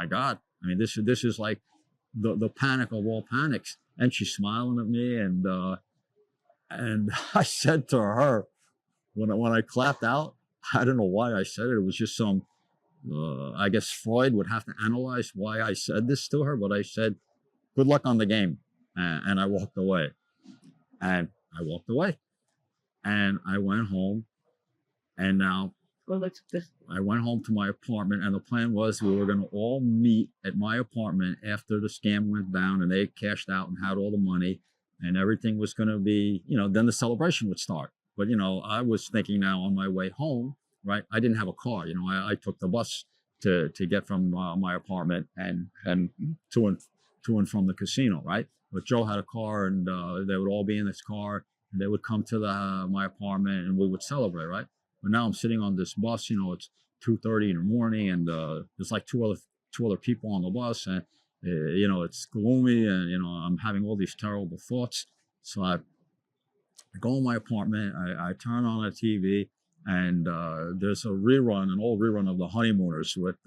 my God. I mean, this is like the panic of all panics. And she's smiling at me, and I said to her when I clapped out, I don't know why I said it. It was just some, I guess Freud would have to analyze why I said this to her, but I said, "Good luck on the game," and I walked away. And I walked away, and I went home, and now I went home to my apartment, and the plan was we were going to all meet at my apartment after the scam went down and they cashed out and had all the money, and everything was going to be, then the celebration would start. But, I was thinking now on my way home, right? I didn't have a car. I took the bus to get from my apartment and to and from the casino, right? But Joe had a car, and they would all be in this car, and they would come to my apartment, and we would celebrate, right? But now I'm sitting on this bus, it's 2:30 in the morning, and there's like two other people on the bus, and it's gloomy, and I'm having all these terrible thoughts. So I go in my apartment, I turn on the TV, and there's an old rerun of The Honeymooners with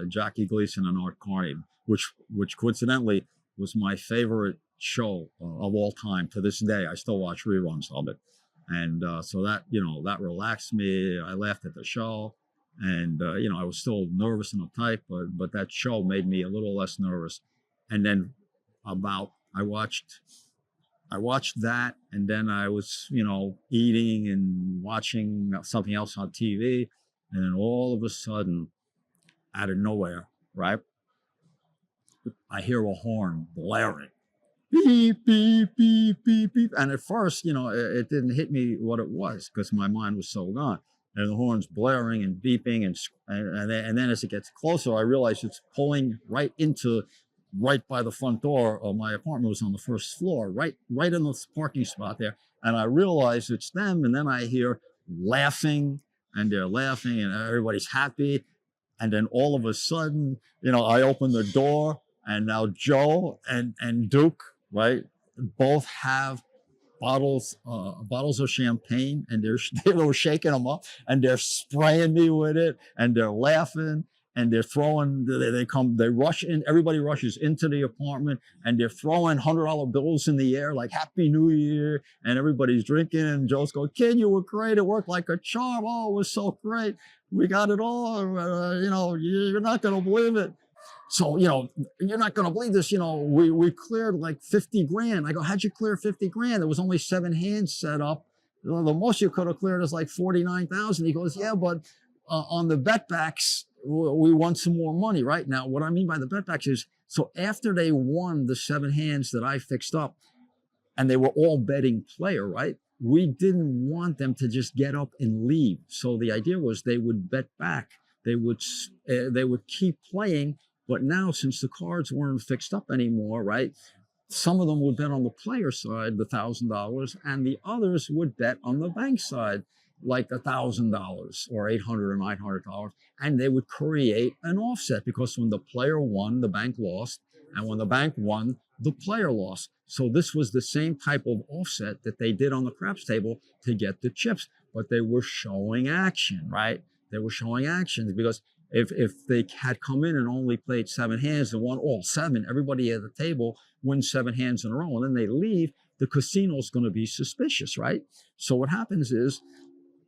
Jackie Gleason and Art Carney, which coincidentally was my favorite show of all time. To this day, I still watch reruns of it. And so that, that relaxed me. I laughed at the show, and, I was still nervous and uptight, but that show made me a little less nervous. And then I watched that, and then I was, eating and watching something else on TV. And then all of a sudden, out of nowhere, right, I hear a horn blaring. Beep, beep, beep, beep, beep. And at first, it didn't hit me what it was because my mind was so gone. And the horn's blaring and beeping, and then as it gets closer, I realize it's pulling right by the front door of my apartment. It was on the first floor, right in the parking spot there. And I realize it's them, and then I hear laughing, and they're laughing, and everybody's happy. And then all of a sudden, I open the door, and now Joe and Duke, right, both have bottles of champagne, and they were shaking them up, and they're spraying me with it, and they're laughing, and they're throwing, they rush in, everybody rushes into the apartment, and they're throwing $100 bills in the air like Happy New Year, and everybody's drinking, and Joe's going, "Kid, you were great, it worked like a charm, oh, it was so great, we got it all, you're not going to believe it." So, you're not going to believe this, we cleared like 50 grand. I go, "How'd you clear 50 grand? There was only 7 hands set up. The most you could have cleared is like 49,000. He goes, "Yeah, but on the bet backs, we won some more money," right? Now, what I mean by the bet backs is, so after they won the 7 hands that I fixed up, and they were all betting player, right? We didn't want them to just get up and leave. So the idea was they would bet back. They would keep playing. But now, since the cards weren't fixed up anymore, right, some of them would bet on the player side, the $1,000, and the others would bet on the bank side, like $1,000 or $800 or $900. And they would create an offset, because when the player won, the bank lost. And when the bank won, the player lost. So this was the same type of offset that they did on the craps table to get the chips. But they were showing action, right? They were showing action, because if they had come in and only played 7 hands and won all 7, everybody at the table wins 7 hands in a row, and then they leave, the casino's going to be suspicious, right? So what happens is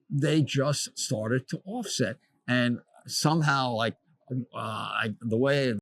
they just started to offset, and somehow, like the way